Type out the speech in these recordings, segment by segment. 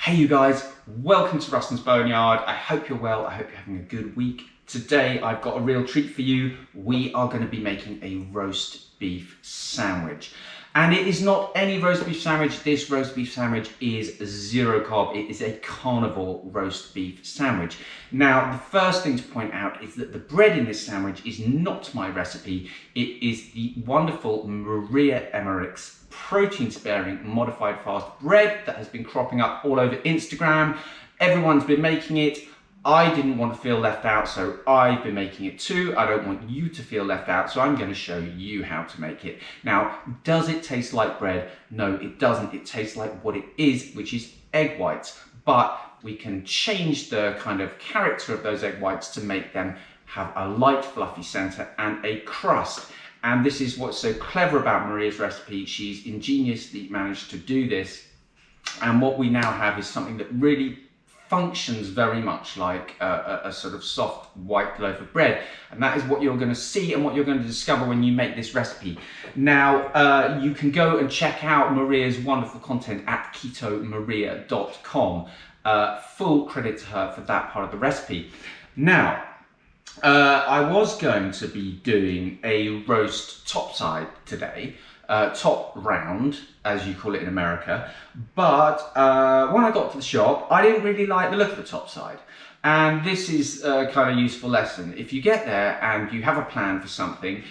Hey you guys, welcome to Rustin's Boneyard. I hope you're well, I hope you're having a good week. Today I've got a real treat for you. We are going to be making a roast beef sandwich. And it is not any roast beef sandwich. This roast beef sandwich is zero carb. It is a carnivore roast beef sandwich. Now, the first thing to point out is that the bread in this sandwich is not my recipe. It is the wonderful Maria Emmerich's protein-sparing modified fast bread that has been cropping up all over Instagram. Everyone's been making it. I didn't want to feel left out, so I've been making it too. I don't want you to feel left out, so I'm going to show you how to make it. Now, does it taste like bread? No, it doesn't. It tastes like what it is, which is egg whites. But we can change the kind of character of those egg whites to make them have a light, fluffy center and a crust. And this is what's so clever about Maria's recipe. She's ingeniously managed to do this. And what we now have is something that really functions very much like a sort of soft white loaf of bread, and that is what you're going to see and what you're going to discover when you make this recipe. Now you can go and check out Maria's wonderful content at ketomaria.com. Full credit to her for that part of the recipe. Now I was going to be doing a roast topside today, top round, as you call it in America, but when I got to the shop, I didn't really like the look of the top side. And this is a kind of useful lesson. If you get there and you have a plan for something,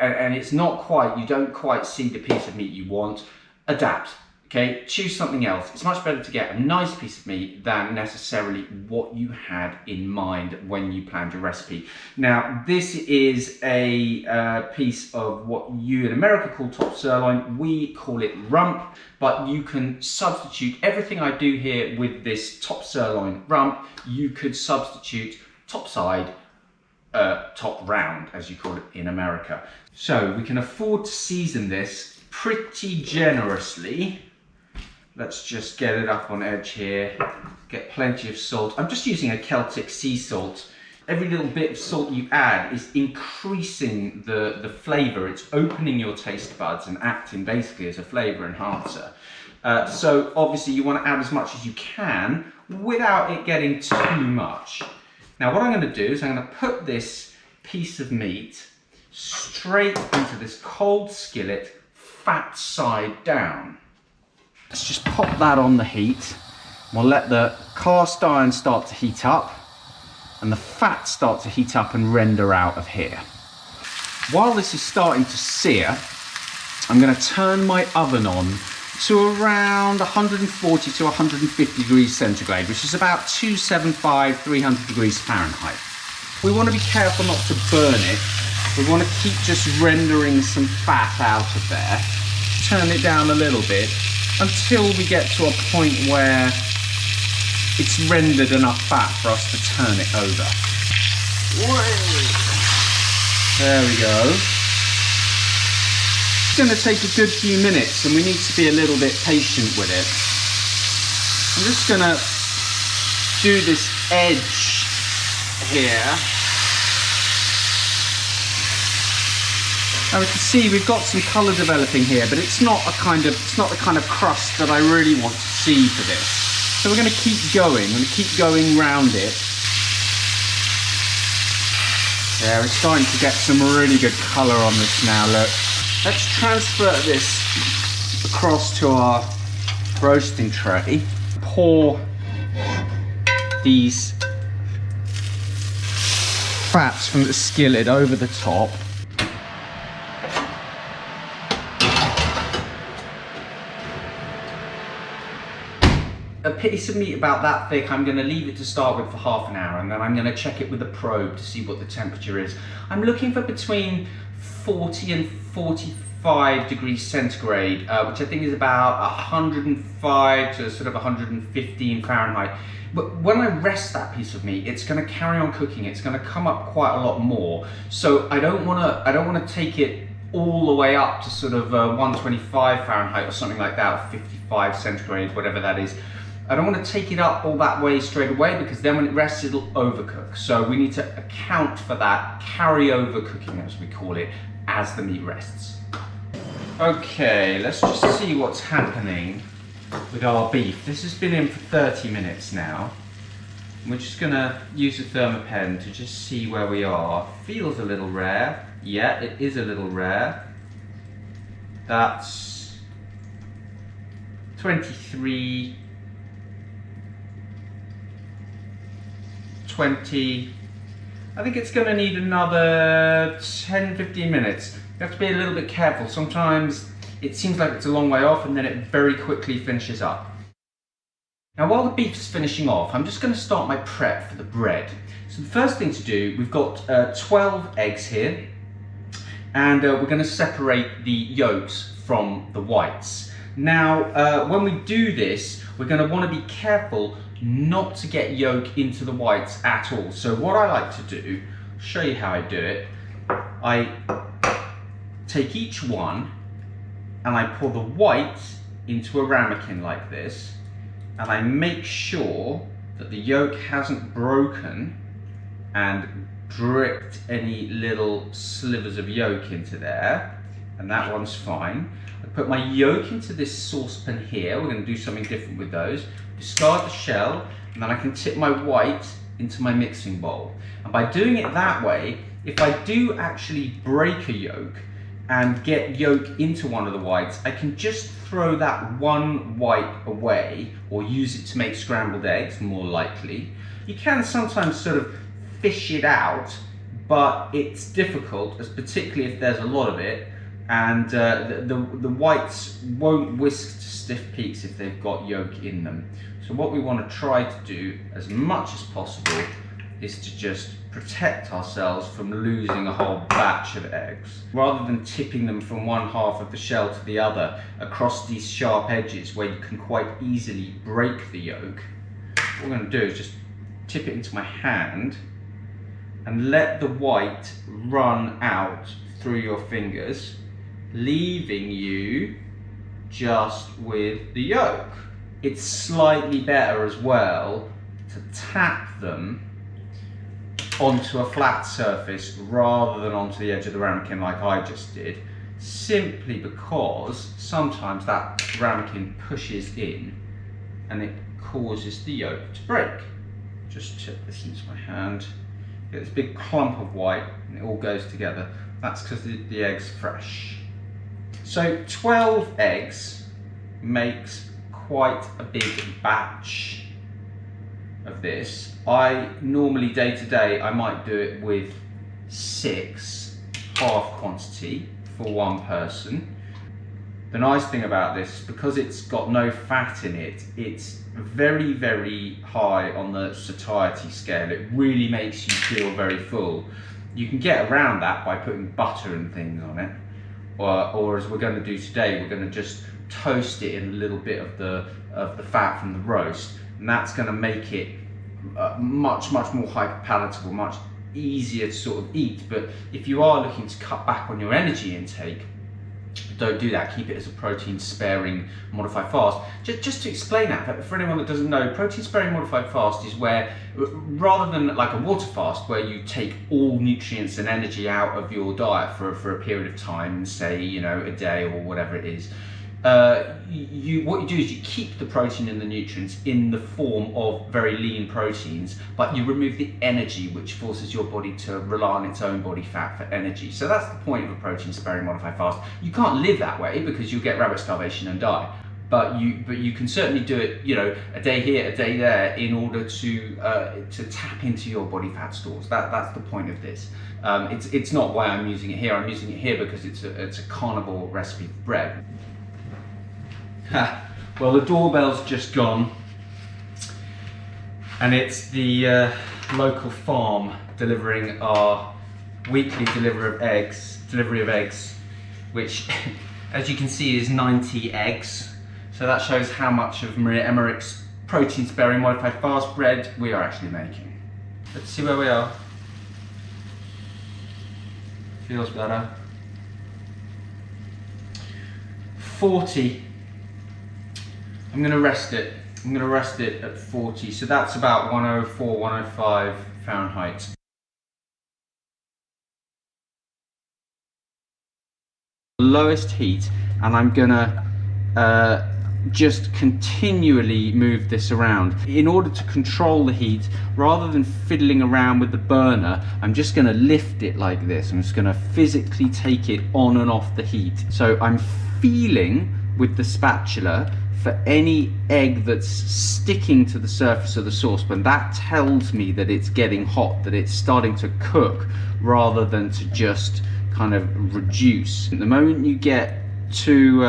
and it's not quite, you don't quite see the piece of meat you want, adapt. Okay, choose something else. It's much better to get a nice piece of meat than necessarily what you had in mind when you planned your recipe. Now, this is a piece of what you in America call top sirloin. We call it rump, but you can substitute everything I do here with this top sirloin rump. You could substitute top side, top round, as you call it in America. So we can afford to season this pretty generously. Let's just get it up on edge here, get plenty of salt. I'm just using a Celtic sea salt. Every little bit of salt you add is increasing the flavor. It's opening your taste buds and acting basically as a flavor enhancer. So obviously you want to add as much as you can without it getting too much. Now what I'm going to do is I'm going to put this piece of meat straight into this cold skillet, fat side down. Let's just pop that on the heat. We'll let the cast iron start to heat up and the fat start to heat up and render out of here. While this is starting to sear, I'm going to turn my oven on to around 140 to 150 degrees centigrade, which is about 275, 300 degrees Fahrenheit. We want to be careful not to burn it. We want to keep just rendering some fat out of there. Turn it down a little bit until we get to a point where it's rendered enough fat for us to turn it over. There we go. It's going to take a good few minutes and we need to be a little bit patient with it. I'm just going to do this edge here. Now we can see we've got some colour developing here, but it's not the kind of crust that I really want to see for this. So we're going to keep going. We're going to keep going round it. Yeah, we're starting to get some really good colour on this now. Look, let's transfer this across to our roasting tray. Pour these fats from the skillet over the top. A piece of meat about that thick, I'm going to leave it to start with for half an hour and then I'm going to check it with a probe to see what the temperature is. I'm looking for between 40 and 45 degrees centigrade, which I think is about 105 to sort of 115 Fahrenheit. But when I rest that piece of meat, it's going to carry on cooking. It's going to come up quite a lot more. So I don't want to take it all the way up to sort of 125 Fahrenheit or something like that, or 55 centigrade, whatever that is. I don't want to take it up all that way straight away because then when it rests it'll overcook. So we need to account for that carryover cooking, as we call it, as the meat rests. Okay, let's just see what's happening with our beef. This has been in for 30 minutes now. We're just gonna use a thermopen to just see where we are. Feels a little rare. Yeah, it is a little rare. That's 23, 20. I think it's gonna need another 10-15 minutes. You have to be a little bit careful. Sometimes it seems like it's a long way off and then it very quickly finishes up. Now while the beef's finishing off, I'm just going to start my prep for the bread. So the first thing to do, we've got 12 eggs here, and we're going to separate the yolks from the whites. Now when we do this, we're going to want to be careful not to get yolk into the whites at all. So what I like to do, I'll show you how I do it. I take each one and I pour the white into a ramekin like this, and I make sure that the yolk hasn't broken and dripped any little slivers of yolk into there, and that one's fine. I put my yolk into this saucepan here. We're going to do something different with those. Discard the shell, and then I can tip my white into my mixing bowl. And by doing it that way, if I do actually break a yolk and get yolk into one of the whites, I can just throw that one white away, or use it to make scrambled eggs, more likely. You can sometimes sort of fish it out, but it's difficult, as particularly if there's a lot of it, and the whites won't whisk to stiff peaks if they've got yolk in them. So what we want to try to do as much as possible is to just protect ourselves from losing a whole batch of eggs. Rather than tipping them from one half of the shell to the other across these sharp edges where you can quite easily break the yolk, what we're going to do is just tip it into my hand and let the white run out through your fingers, leaving you just with the yolk. It's slightly better as well to tap them onto a flat surface rather than onto the edge of the ramekin like I just did, simply because sometimes that ramekin pushes in and it causes the yolk to break. Just tip this into my hand, get this big clump of white, and it all goes together. That's because the egg's fresh. So 12 eggs makes quite a big batch of this. I normally day to day I might do it with 6, half quantity for one person. The nice thing about this, because it's got no fat in it, it's very, very high on the satiety scale. It really makes you feel very full. You can get around that by putting butter and things on it, or as we're going to do today, we're going to just toast it in a little bit of the fat from the roast, and that's going to make it much more hyper-palatable, much easier to sort of eat. But if you are looking to cut back on your energy intake, don't do that. Keep it as a protein sparing modified fast. Just to explain that, for anyone that doesn't know, protein sparing modified fast is where, rather than like a water fast where you take all nutrients and energy out of your diet for a period of time, say, you know, a day or whatever it is, what you do is you keep the protein and the nutrients in the form of very lean proteins, but you remove the energy, which forces your body to rely on its own body fat for energy. So that's the point of a protein sparing modified fast. You can't live that way because you'll get rabbit starvation and die. But you can certainly do it, you know, a day here, a day there, in order to tap into your body fat stores. That's the point of this. It's not why I'm using it here. I'm using it here because it's a carnivore recipe for bread. Well, the doorbell's just gone, and it's the local farm delivering our weekly delivery of eggs, which, as you can see, is 90 eggs. So that shows how much of Maria Emmerich's protein sparing modified fast bread we are actually making. Let's see where we are. Feels better. 40. I'm going to rest it. I'm going to rest it at 40, so that's about 104, 105 Fahrenheit. Lowest heat, and I'm going to just continually move this around. In order to control the heat, rather than fiddling around with the burner, I'm just going to lift it like this. I'm just going to physically take it on and off the heat. So I'm feeling with the spatula for any egg that's sticking to the surface of the saucepan. That tells me that it's getting hot, that it's starting to cook, rather than to just kind of reduce. The moment you get too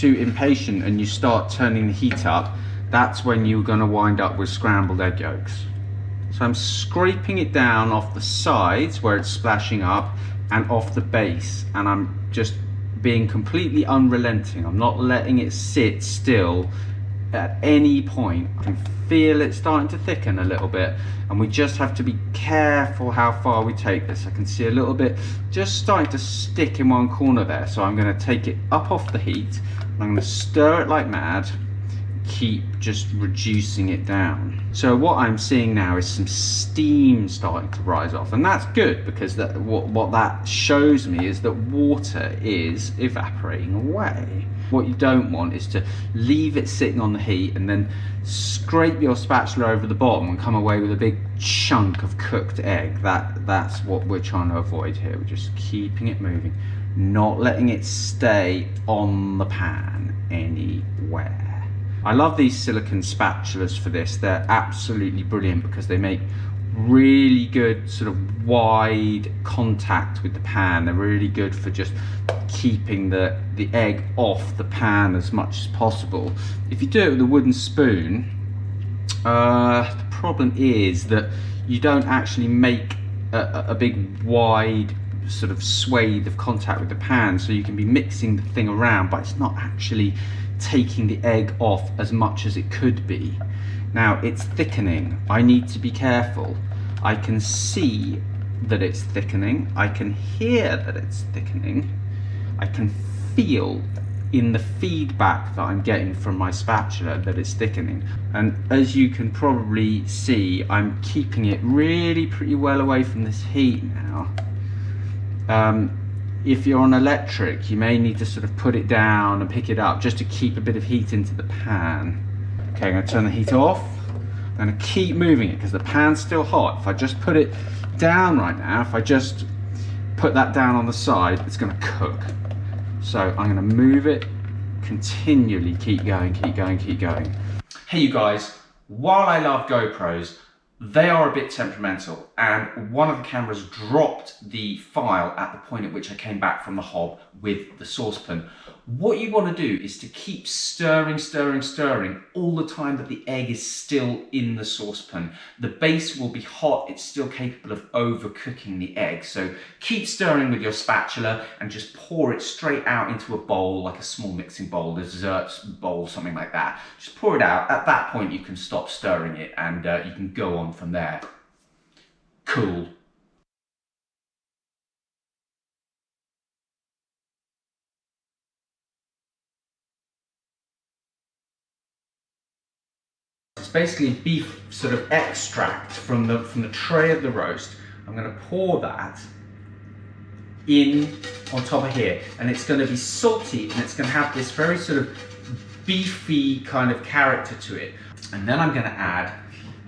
impatient and you start turning the heat up, that's when you're going to wind up with scrambled egg yolks. So I'm scraping it down off the sides where it's splashing up and off the base, and I'm just being completely unrelenting. I'm not letting it sit still at any point. I can feel it starting to thicken a little bit, and we just have to be careful how far we take this. I can see a little bit just starting to stick in one corner there, so I'm going to take it up off the heat and I'm going to stir it like mad, keep just reducing it down. So what I'm seeing now is some steam starting to rise off, and that's good, because what that shows me is that water is evaporating away. What you don't want is to leave it sitting on the heat and then scrape your spatula over the bottom and come away with a big chunk of cooked egg. That's what we're trying to avoid here. We're just keeping it moving, not letting it stay on the pan anywhere. I love these silicone spatulas for this. They're absolutely brilliant because they make really good sort of wide contact with the pan. They're really good for just keeping the egg off the pan as much as possible. If you do it with a wooden spoon, the problem is that you don't actually make a big wide sort of swathe of contact with the pan, so you can be mixing the thing around, but it's not actually taking the egg off as much as it could be. Now it's thickening. I need to be careful. I can see that it's thickening. I can hear that it's thickening. I can feel in the feedback that I'm getting from my spatula that it's thickening. And as you can probably see, I'm keeping it really pretty well away from this heat now. If you're on electric, you may need to sort of put it down and pick it up just to keep a bit of heat into the pan. Okay, I'm going to turn the heat off. I'm going to keep moving it because the pan's still hot. If I just put it down right now, if I just put that down on the side, it's going to cook. So I'm going to move it continually, keep going, keep going, keep going. Hey you guys, while I love GoPros, they are a bit temperamental, and one of the cameras dropped the file at the point at which I came back from the hob with the saucepan. What you want to do is to keep stirring, stirring, stirring all the time that the egg is still in the saucepan. The base will be hot, it's still capable of overcooking the egg. So keep stirring with your spatula and just pour it straight out into a bowl, like a small mixing bowl, a desserts bowl, something like that. Just pour it out. At that point you can stop stirring it and you can go on from there. Cool. It's basically beef sort of extract from the tray of the roast. I'm going to pour that in on top of here, and it's going to be salty and it's going to have this very sort of beefy kind of character to it. And then I'm going to add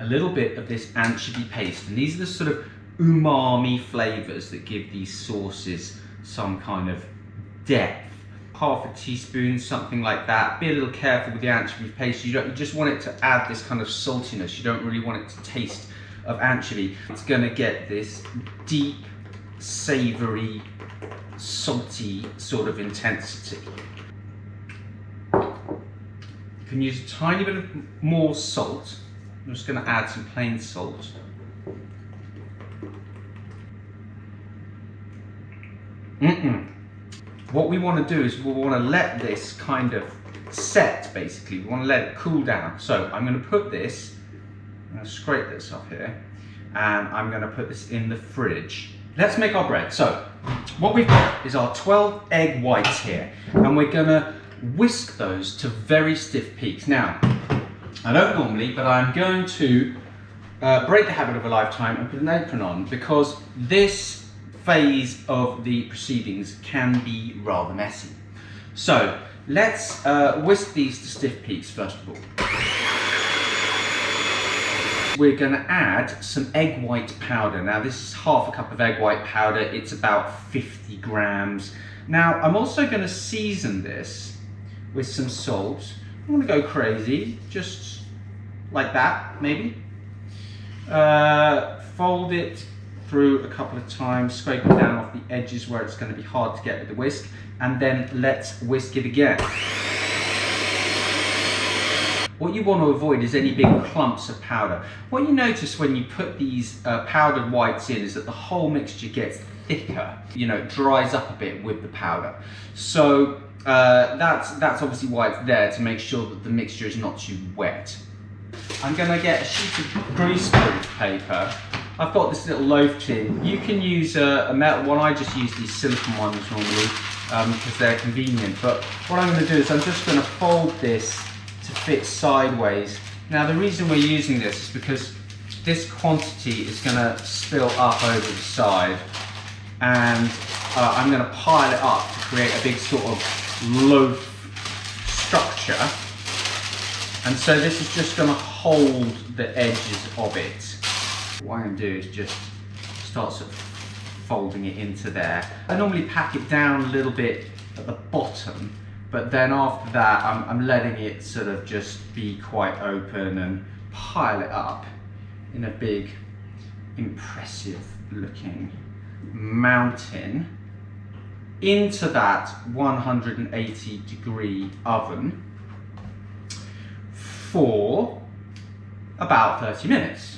a little bit of this anchovy paste, and these are the sort of umami flavors that give these sauces some kind of depth. Half a teaspoon, something like that. Be a little careful with the anchovy paste. You just want it to add this kind of saltiness. You don't really want it to taste of anchovy. It's going to get this deep, savory, salty sort of intensity. You can use a tiny bit of more salt. I'm just going to add some plain salt. What we want to do is we want to let this kind of set, basically. We want to let it cool down. So I'm going to put this, I'm going to scrape this off here, and I'm going to put this in the fridge. Let's make our bread. So what we've got is our 12 egg whites here, and we're going to whisk those to very stiff peaks. Now, I don't normally, but I'm going to break the habit of a lifetime and put an apron on, because this phase of the proceedings can be rather messy. So Let's whisk these to stiff peaks first of all. We're going to add some egg white powder. Now this is half a cup of egg white powder. It's about 50 grams. Now I'm also going to season this with some salt. I'm going to go crazy, just like that maybe. Fold it through a couple of times, scrape it down off the edges where it's going to be hard to get with the whisk, and then let's whisk it again. What you want to avoid is any big clumps of powder. What you notice when you put these powdered whites in is that the whole mixture gets thicker, you know, it dries up a bit with the powder. So that's obviously why it's there, to make sure that the mixture is not too wet. I'm going to get a sheet of greaseproof paper. I've got this little loaf tin. You can use a metal one. I just use these silicone ones normally because they're convenient. But what I'm going to do is I'm just going to fold this to fit sideways. Now the reason we're using this is because this quantity is going to spill up over the side, and I'm going to pile it up to create a big sort of loaf structure. And so this is just going to hold the edges of it. What I'm going to do is just start sort of folding it into there. I normally pack it down a little bit at the bottom, but then after that I'm letting it sort of just be quite open and pile it up in a big, impressive looking mountain into that 180-degree oven for about 30 minutes.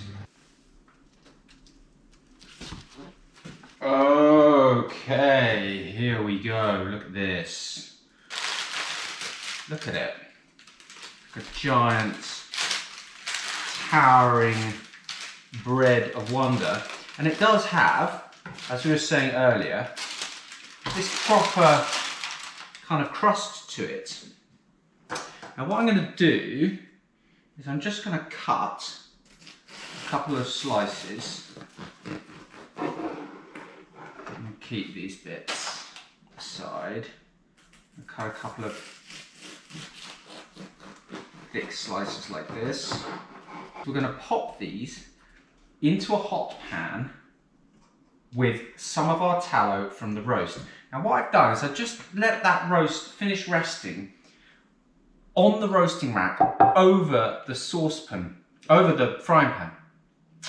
Okay, here we go. Look at this. Look at it. Like a giant, towering bread of wonder. And it does have, as we were saying earlier, this proper kind of crust to it. Now what I'm going to do is I'm just going to cut a couple of slices. Keep these bits aside and cut a couple of thick slices like this. We're going to pop these into a hot pan with some of our tallow from the roast. Now what I've done is I've just let that roast finish resting on the roasting rack over the saucepan, over the frying pan.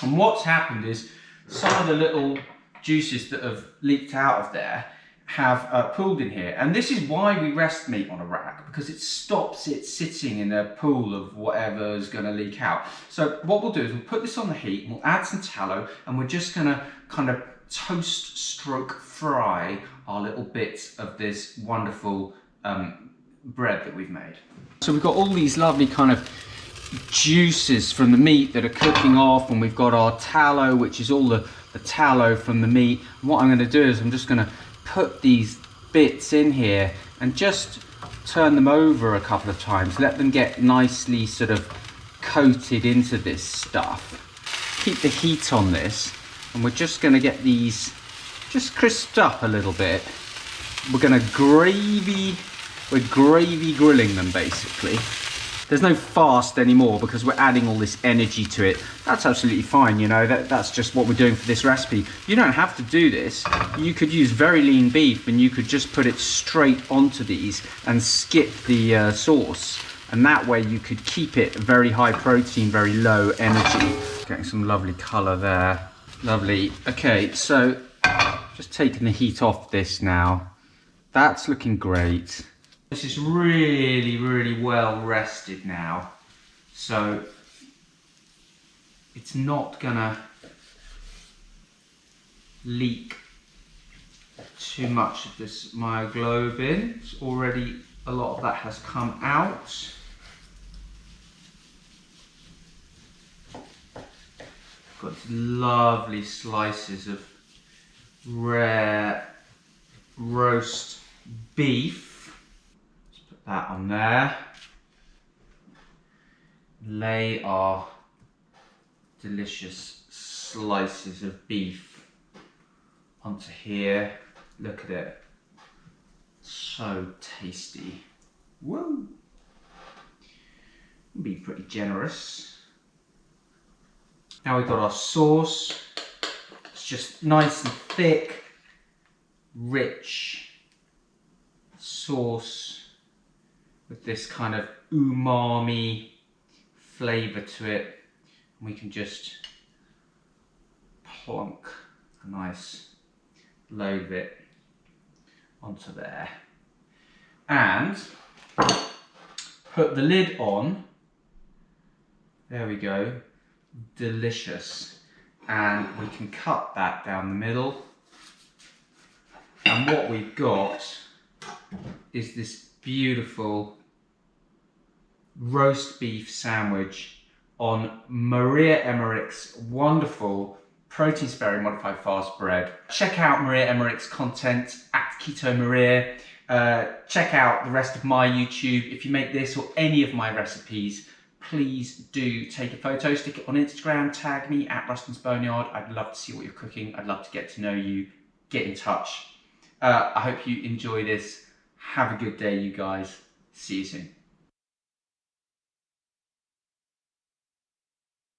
And what's happened is some of the little juices that have leaked out of there have pooled in here, and this is why we rest meat on a rack, because it stops it sitting in a pool of whatever is going to leak out. So what we'll do is we'll put this on the heat and we'll add some tallow, and we're just going to kind of toast stroke fry our little bits of this wonderful bread that we've made. So we've got all these lovely kind of juices from the meat that are cooking off, and we've got our tallow, which is all the tallow from the meat. And what I'm going to do is I'm just going to put these bits in here and just turn them over a couple of times, let them get nicely sort of coated into this stuff. Keep the heat on this, and we're just going to get these just crisped up a little bit. We're going to gravy grilling them basically. There's no fast anymore because we're adding all this energy to it. That's absolutely fine, you know, that's just what we're doing for this recipe. You don't have to do this. You could use very lean beef and you could just put it straight onto these and skip the sauce. And that way you could keep it very high protein, very low energy. Getting some lovely color there. Lovely. Okay, so just taking the heat off this now. That's looking great. This is really, really well rested now, so it's not gonna leak too much of this myoglobin. It's already, a lot of that has come out. Got lovely slices of rare roast beef. That on there. Lay our delicious slices of beef onto here. Look at it. So tasty. Woo! Be pretty generous. Now we've got our sauce. It's just nice and thick, rich sauce with this kind of umami flavour to it. And we can just plonk a nice load of it onto there. And put the lid on. There we go. Delicious. And we can cut that down the middle. And what we've got is this beautiful roast beef sandwich on Maria Emmerich's wonderful protein sparing modified fast bread. Check out Maria Emmerich's content at Keto Maria. Check out the rest of my YouTube. If you make this or any of my recipes, please do take a photo, stick it on Instagram, tag me at Rustin's Boneyard. I'd love to see what you're cooking. I'd love to get to know you, get in touch. I hope you enjoy this. Have a good day, you guys. See you soon.